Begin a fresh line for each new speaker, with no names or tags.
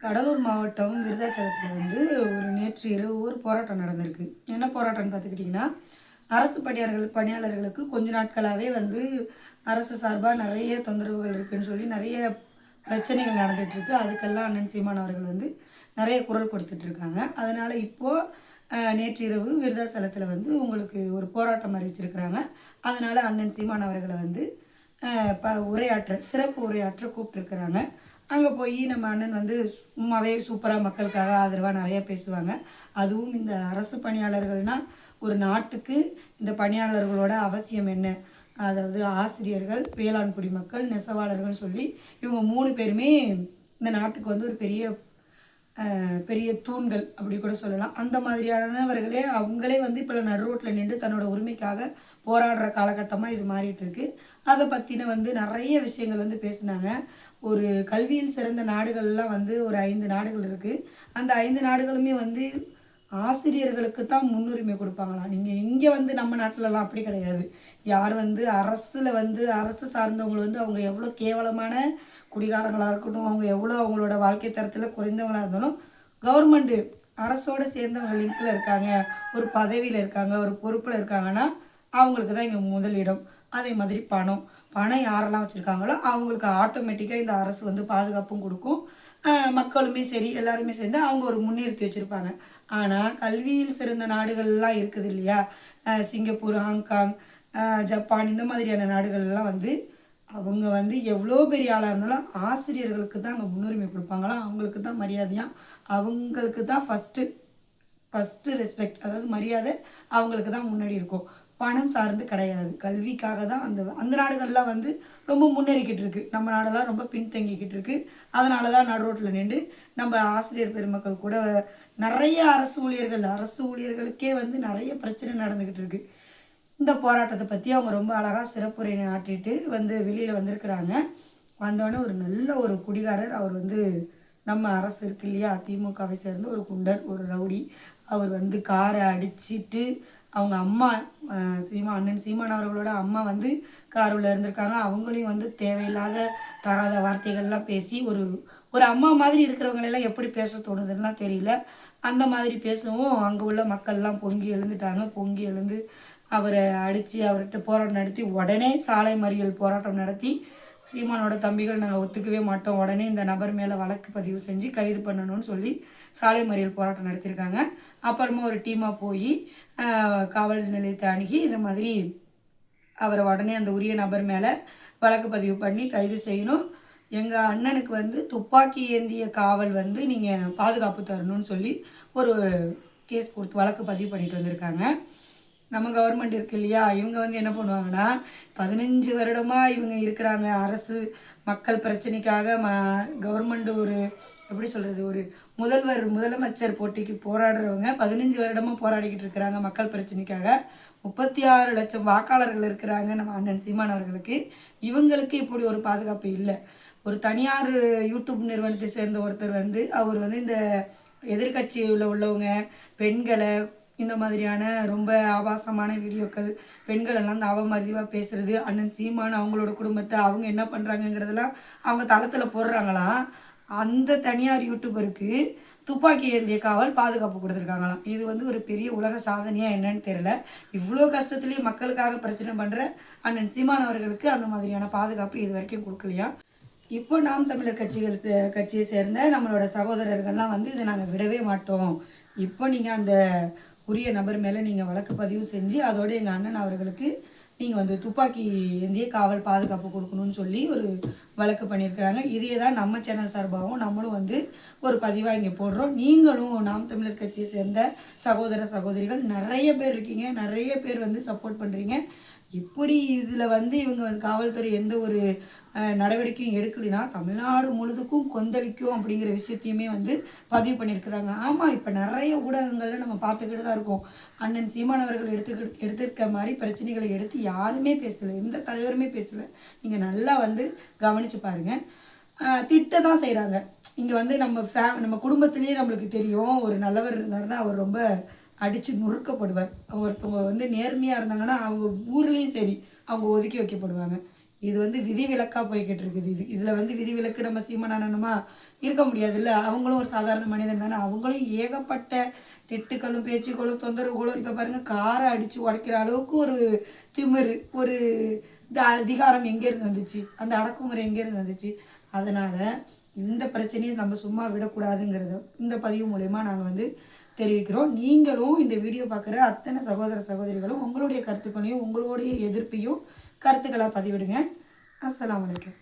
கடலூர் மாவட்டம் விருதாச்சலத்தில் ஒரு நேற்று இரவு ஒரு போராட்டம் நடந்திருக்கு. என்ன போராட்டம்னு பார்த்துக்கிட்டிங்கன்னா, அரசு பணியாளர்களுக்கு கொஞ்ச நாட்களாகவே அரசு சார்பாக நிறைய தொந்தரவுகள் இருக்குதுன்னு சொல்லி நிறைய பிரச்சனைகள் நடந்துகிட்ருக்கு. அதுக்கெல்லாம் அண்ணன் சீமான் அவர்கள் நிறைய குரல் கொடுத்துட்ருக்காங்க. அதனால் இப்போது நேற்று இரவு விருதாச்சலத்தில் உங்களுக்கு ஒரு போராட்டம் அறிவிச்சிருக்கிறாங்க. அதனால் அண்ணன் சீமான் அவர்களை சிறப்பு உரையாற்ற கூப்பிட்டுருக்குறாங்க. அங்கே போய் நம்ம அண்ணன் சும்மாவே சூப்பராக மக்களுக்காக ஆதரவாக நிறைய பேசுவாங்க. அதுவும் இந்த அரசு பணியாளர்கள்னால் ஒரு நாட்டுக்கு இந்த பணியாளர்களோட அவசியம் என்ன, அதாவது ஆசிரியர்கள், வேளாண் குடிமக்கள், நெசவாளர்கள் சொல்லி இவங்க 3 பேருமே இந்த நாட்டுக்கு ஒரு பெரிய பெரிய தூண்கள் அப்படி கூட சொல்லலாம். அந்த மாதிரியானவர்களே அவங்களே இப்போ நடு ரோட்டில் நின்று தன்னோட உரிமைக்காக போராடுற காலகட்டமாக இது மாறிட்டு இருக்கு. அதை பற்றின நிறைய விஷயங்கள் பேசினாங்க. ஒரு கல்வியில் சிறந்த நாடுகள்லாம் ஒரு 5 நாடுகள் இருக்குது. அந்த 5 நாடுகளுமே ஆசிரியர்களுக்கு தான் முன்னுரிமை கொடுப்பாங்களாம். நீங்கள் இங்கே நம்ம நாட்டிலலாம் அப்படி கிடையாது. யார் அரசில் அரசு சார்ந்தவங்க அவங்க எவ்வளோ கேவலமான குடிகாரங்களாக இருக்கட்டும், அவங்க எவ்வளோ அவங்களோட வாழ்க்கை தரத்தில் குறைந்தவங்களாக இருந்தாலும் கவர்மெண்ட்டு அரசோடு சேர்ந்தவங்க லிங்கில் இருக்காங்க, ஒரு பதவியில் இருக்காங்க, ஒரு பொறுப்பில் இருக்காங்கன்னா அவங்களுக்கு தான் இங்கே முதலிடம். அதே மாதிரி பணம் யாரெல்லாம் வச்சுருக்காங்களோ அவங்களுக்கு ஆட்டோமேட்டிக்காக இந்த அரசு பாதுகாப்பும் கொடுக்கும். மக்களுமே சரி எல்லாருமே சேர்ந்து அவங்க ஒரு முன்னிறுத்தி வச்சுருப்பாங்க. ஆனால் கல்வியில் சிறந்த நாடுகள்லாம் இருக்குது இல்லையா, சிங்கப்பூர், ஹாங்காங், ஜப்பான், இந்த மாதிரியான நாடுகள்லாம் அவங்க எவ்வளோ பெரிய ஆளாக இருந்தாலும் ஆசிரியர்களுக்கு தான் அங்கே முன்னுரிமை கொடுப்பாங்களாம். அவங்களுக்கு தான் மரியாதையாக, அவங்களுக்கு தான் ஃபஸ்ட்டு ரெஸ்பெக்ட், அதாவது மரியாதை அவங்களுக்கு தான் முன்னாடி இருக்கும். பணம் சார்ந்து கிடையாது. கல்விக்காக தான் அந்த நாடுகள்லாம் ரொம்ப முன்னேறிக்கிட்டு இருக்குது. நம்ம நாடெல்லாம் ரொம்ப பின்தங்கிக்கிட்டு இருக்குது. அதனால தான் நடு ரோட்டில் நின்று நம்ம ஆசிரியர் பெருமக்கள் கூட நிறைய அரசு ஊழியர்களுக்கே நிறைய பிரச்சனை நடந்துக்கிட்டு இருக்குது. இந்த போராட்டத்தை பற்றி அவங்க ரொம்ப அழகாக சிறப்புரை ஆற்றிட்டு வெளியில் வந்திருக்கிறாங்க. வந்தோடனே ஒரு நல்ல ஒரு குடிகாரர் அவர் நம்ம அரசு இருக்கு இல்லையா, திமுகவை சேர்ந்த ஒரு குண்டர், ஒரு ரவுடி. அவர் காரை அடிச்சிட்டு அவங்க அம்மா அண்ணன் சீமான் அவர்களோட அம்மா காரில் இருந்திருக்காங்க. அவங்களையும் தேவையில்லாத தகாத வார்த்தைகள்லாம் பேசி ஒரு அம்மா மாதிரி இருக்கிறவங்களெல்லாம் எப்படி பேச தோணுதுன்னா தெரியல. அந்த மாதிரி பேசவும் அங்கே உள்ள மக்கள்லாம் பொங்கி எழுந்துட்டாங்க. பொங்கி எழுந்து அவரை அடித்து அவர்கிட்ட போராட்டம் நடத்தி உடனே சாலை மறியல் போராட்டம் நடத்தி, சீமானோட தம்பிகள் நாங்கள் ஒத்துக்கவே மாட்டோம், உடனே இந்த நபர் மேலே வழக்கு பதிவு செஞ்சு கைது பண்ணணும்னு சொல்லி சாலை மறியல் போராட்டம் நடத்தியிருக்காங்க. அப்புறமா ஒரு டீமாக போய் காவல் நிலையத்தை அணுகி இந்த மாதிரி அவரை உடனே அந்த உரிய நபர் மேலே வழக்கு பதிவு பண்ணி கைது செய்யணும், எங்கள் அண்ணனுக்கு துப்பாக்கி ஏந்திய காவல் நீங்கள் பாதுகாப்பு தரணும்னு சொல்லி ஒரு கேஸ் கொடுத்து வழக்கு பதிவு பண்ணிட்டு வந்திருக்காங்க. நம்ம கவர்மெண்ட் இருக்கு இல்லையா, இவங்க என்ன பண்ணுவாங்கன்னா, 15 வருடமாக இவங்க இருக்கிறாங்க. அரசு மக்கள் பிரச்சனைக்காக கவர்மெண்ட் ஒரு எப்படி சொல்கிறது, ஒரு முதலமைச்சர் போட்டிக்கு போராடுறவங்க 15 வருடமாக போராடிக்கிட்டு இருக்கிறாங்க மக்கள் பிரச்சனைக்காக. 36 லட்சம் வாக்காளர்கள் இருக்கிறாங்க நம்ம அண்ணன் சீமான் அவர்களுக்கு. இவங்களுக்கு இப்படி ஒரு பாதுகாப்பு இல்லை. ஒரு தனியார் யூடியூப் நிறுவனத்தை சேர்ந்த ஒருத்தர் அவர் இந்த எதிர்கட்சியில் உள்ளவங்க பெண்களை இந்த மாதிரியான ரொம்ப ஆபாசமான வீடியோக்கள், பெண்கள் எல்லாம் அவமதிவாக பேசுகிறது, அண்ணன் சீமான் அவங்களோட குடும்பத்தை அவங்க என்ன பண்ணுறாங்கங்கிறதெல்லாம் அவங்க தளத்தில் போடுறாங்களாம். அந்த தனியார் யூடியூபருக்கு துப்பாக்கி ஏந்திய காவல் பாதுகாப்பு கொடுத்துருக்காங்களாம். இது ஒரு பெரிய உலக சாதனையாக என்னன்னு தெரியல. இவ்வளோ கஷ்டத்துலேயே மக்களுக்காக பிரச்சனை பண்ணுற அண்ணன் சீமான் அவர்களுக்கு அந்த மாதிரியான பாதுகாப்பு இது வரைக்கும் கொடுக்கலையா. இப்போ நாம் தமிழர் கட்சியை சேர்ந்த நம்மளோட சகோதரர்கள்லாம் இதை நாங்கள் விடவே மாட்டோம், இப்போ நீங்கள் அந்த உரிய நபர் மேலே நீங்கள் வழக்கு பதிவு செஞ்சு அதோடு எங்கள் அண்ணன் அவர்களுக்கு நீங்கள் துப்பாக்கி ஏந்திய காவல் பாதுகாப்பு கொடுக்கணும்னு சொல்லி ஒரு வழக்கு பண்ணியிருக்கிறாங்க. இதே தான் நம்ம சேனல் சார்பாகவும் நம்மளும் ஒரு பதிவாக இங்கே போடுறோம். நீங்களும் நாம் தமிழர் கட்சியை சேர்ந்த சகோதரிகள் நிறைய பேர் இருக்கீங்க, நிறைய பேர் சப்போர்ட் பண்ணுறீங்க. இப்படி இதில் இவங்க காவல்துறை எந்த ஒரு நடவடிக்கையும் எடுக்கலைன்னா தமிழ்நாடு முழுதுக்கும் கொந்தளிக்கும் அப்படிங்கிற விஷயத்தையுமே பதிவு பண்ணியிருக்கிறாங்க. ஆமாம், இப்போ நிறைய ஊடகங்களில் நம்ம பார்த்துக்கிட்டு தான் இருக்கோம். அண்ணன் சீமான் அவர்கள் எடுத்திருக்க மாதிரி பிரச்சனைகளை எடுத்து யாருமே பேசலை, எந்த தலைவருமே பேசலை. நீங்கள் நல்லா கவனித்து பாருங்கள். திட்ட தான் செய்கிறாங்க. இங்கே நம்ம குடும்பத்திலேயே நம்மளுக்கு தெரியும், ஒரு நல்லவர் இருந்தாருன்னா அவர் ரொம்ப அடித்து நொறுக்கப்படுவார். ஒருத்தவங்க நேர்மையாக இருந்தாங்கன்னா அவங்க ஊர்லேயும் சரி அவங்க ஒதுக்கி வைக்கப்படுவாங்க. இது வந்து விதிவிலக்காக போய்கிட்டு இருக்குது. இதில் வந்து விதிவிலக்கு நம்ம சீமானமா இருக்க முடியாதுல்ல. அவங்களும் ஒரு சாதாரண மனிதன் தானே. அவங்களும் ஏகப்பட்ட திட்டுக்களும் பேச்சுக்களும் தொந்தரவுகளும். இப்போ பாருங்கள், காரை அடித்து உடைக்கிற அளவுக்கு ஒரு திமிரு, ஒரு இந்த அதிகாரம் எங்கேருந்து வந்துச்சு, அந்த அடக்குமுறை எங்கேருந்து வந்துச்சு. அதனால் இந்த பிரச்சனையை நம்ம சும்மா விடக்கூடாதுங்கிறத இந்த பதிவு மூலயமா நாங்கள் வந்து தெரிவிக்கிறோம். நீங்களும் இந்த வீடியோ பார்க்குற அத்தனை சகோதர சகோதரிகளும் உங்களுடைய கருத்துக்களையும் உங்களுடைய எதிர்ப்பையும் கருத்துக்களாக பதிவிடுங்க. அஸ்ஸலாமு அலைக்கும்.